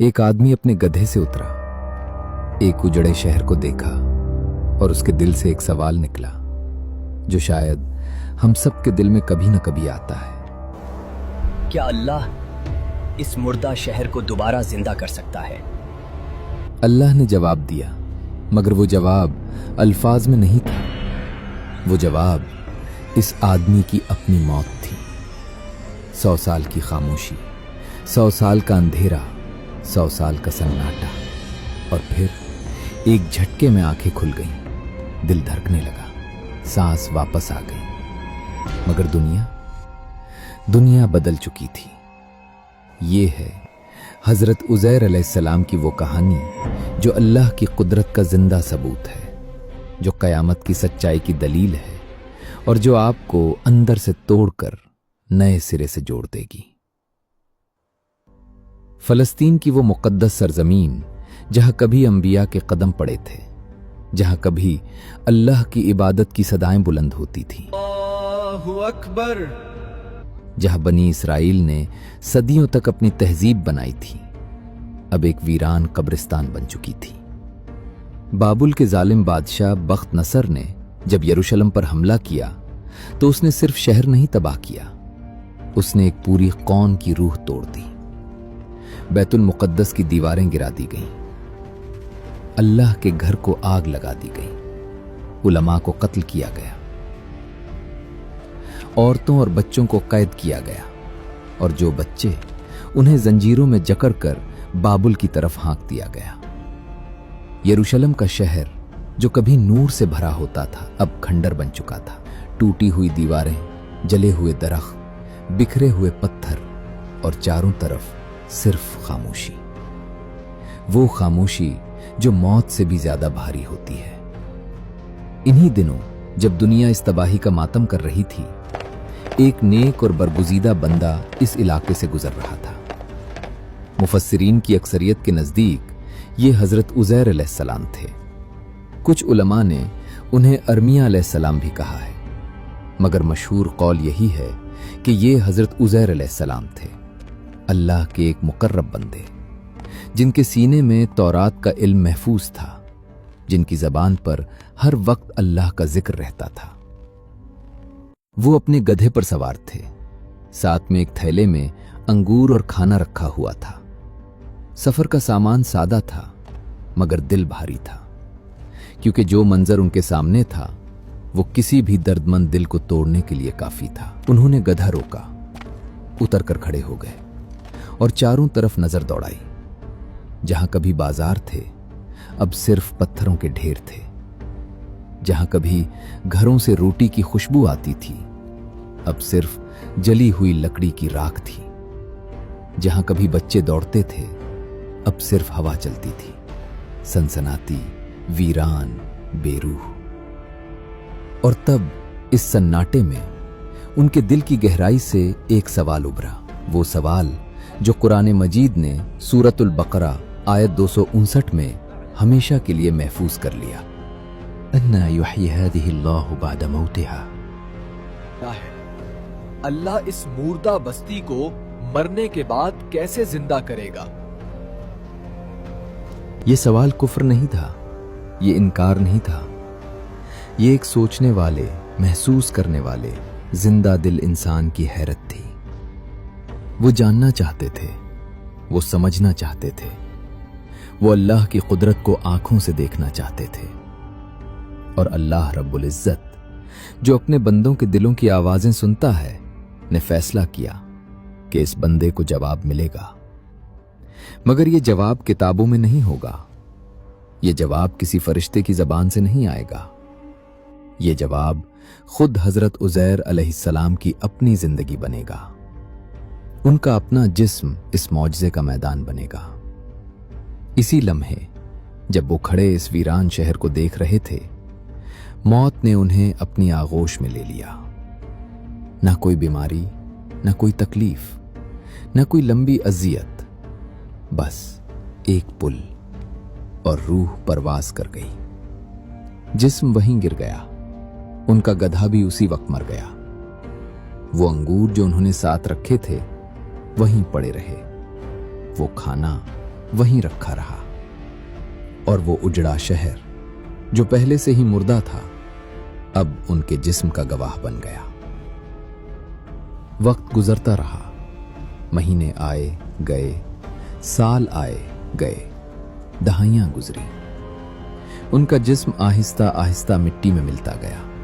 एक आदमी अपने गधे से उतरा, एक उजड़े शहर को देखा और उसके दिल से एक सवाल निकला जो शायद हम सब के दिल में कभी न कभी आता है। क्या अल्लाह इस मुर्दा शहर को दोबारा जिंदा कर सकता है? अल्लाह ने जवाब दिया, मगर वो जवाब अल्फाज में नहीं था। वो जवाब इस आदमी की अपनी मौत थी। 100 साल की खामोशी, 100 साल का अंधेरा, 100 साल का सन्नाटा, और फिर एक झटके में आंखें खुल गईं, दिल धड़कने लगा, सांस वापस आ गई। मगर दुनिया बदल चुकी थी। ये है हजरत उज़ैर अलैहिस्सलाम की वो कहानी जो अल्लाह की कुदरत का जिंदा सबूत है, जो कयामत की सच्चाई की दलील है और जो आपको अंदर से तोड़कर नए सिरे से जोड़ देगी। फलस्तीन की वो मुकद्दस सरजमीन जहां कभी अंबिया के कदम पड़े थे, जहां कभी अल्लाह की इबादत की सदाएं बुलंद होती थीं, अल्लाहु अकबर, जहां बनी इसराइल ने सदियों तक अपनी तहजीब बनाई थी, अब एक वीरान कब्रिस्तान बन चुकी थी। बाबुल के जालिम बादशाह बख्त नसर ने जब यरूशलेम पर हमला किया तो उसने सिर्फ शहर नहीं तबाह किया, उसने एक पूरी कौम की रूह तोड़ दी। बैतुल मुकद्दस की दीवारें गिरा दी गईं, अल्लाह के घर को आग लगा दी गई, उलमा को कत्ल किया गया, औरतों और बच्चों को कैद किया गया, और जो बच्चे उन्हें जंजीरों में जकड़कर बाबुल की तरफ हाँक दिया गया। यरूशलेम का शहर जो कभी नूर से भरा होता था अब खंडर बन चुका था। टूटी हुई दीवारें, जले हुए दरख्त, बिखरे हुए पत्थर और चारों तरफ सिर्फ खामोशी। वो खामोशी जो मौत से भी ज्यादा भारी होती है। इन्हीं दिनों जब दुनिया इस तबाही का मातम कर रही थी, एक नेक और बरगुजीदा बंदा इस इलाके से गुजर रहा था। मुफस्सिरीन की अक्सरियत के नजदीक ये हजरत उज़ैर अलैहिस्सलाम थे। कुछ उलमा ने उन्हें अरमिया अलैहिस्सलाम भी कहा है, मगर मशहूर कौल यही है कि ये हजरत उज़ैर अलैहिस्सलाम थे, अल्लाह के एक मुकर्रब बंदे, जिनके सीने में तौरात का इल्म महफूज था, जिनकी जबान पर हर वक्त अल्लाह का जिक्र रहता था। वो अपने गधे पर सवार थे, साथ में एक थैले में अंगूर और खाना रखा हुआ था। सफर का सामान सादा था, मगर दिल भारी था, क्योंकि जो मंजर उनके सामने था वो किसी भी दर्दमंद दिल को तोड़ने के लिए काफी था। उन्होंने गधा रोका, उतर कर खड़े हो गए और चारों तरफ नजर दौड़ाई। जहां कभी बाजार थे अब सिर्फ पत्थरों के ढेर थे, जहां कभी घरों से रोटी की खुशबू आती थी अब सिर्फ जली हुई लकड़ी की राख थी, जहां कभी बच्चे दौड़ते थे अब सिर्फ हवा चलती थी, सनसनाती, वीरान, बेरूह। और तब इस सन्नाटे में उनके दिल की गहराई से एक सवाल उभरा, वो सवाल जो कुरान मजीद ने सूरतुल बकरा आयत 259 में हमेशा के लिए महफूज कर लिया। अन्ना युहयी हादिहिल्लाहु बअद मौतिहा। अल्लाह इस मुर्दा बस्ती को मरने के बाद कैसे जिंदा करेगा? ये सवाल कुफ्र नहीं था, ये इनकार नहीं था, ये एक सोचने वाले, महसूस करने वाले, जिंदा दिल इंसान की हैरत थी। वो जानना चाहते थे, वो समझना चाहते थे, वो अल्लाह की कुदरत को आंखों से देखना चाहते थे। और अल्लाह रब्बुल इज्जत जो अपने बंदों के दिलों की आवाजें सुनता है, ने फैसला किया कि इस बंदे को जवाब मिलेगा। मगर ये जवाब किताबों में नहीं होगा, ये जवाब किसी फरिश्ते की जबान से नहीं आएगा, ये जवाब खुद हजरत उज़ैर अलैहिस्सलाम की अपनी जिंदगी बनेगा। उनका अपना जिस्म इस मौजज़े का मैदान बनेगा। इसी लम्हे जब वो खड़े इस वीरान शहर को देख रहे थे, मौत ने उन्हें अपनी आगोश में ले लिया। ना कोई बीमारी, ना कोई तकलीफ, ना कोई लंबी अजियत, बस एक पुल, और रूह परवास कर गई। जिस्म वहीं गिर गया, उनका गधा भी उसी वक्त मर गया। वो अंगूर जो उन्होंने साथ रखे थे वहीं पड़े रहे, वो खाना वहीं रखा रहा और वो उजड़ा शहर जो पहले से ही मुर्दा था अब उनके जिस्म का गवाह बन गया। वक्त गुजरता रहा, महीने आए गए, साल आए गए, दहाइयां गुजरी। उनका जिस्म आहिस्ता आहिस्ता मिट्टी में मिलता गया।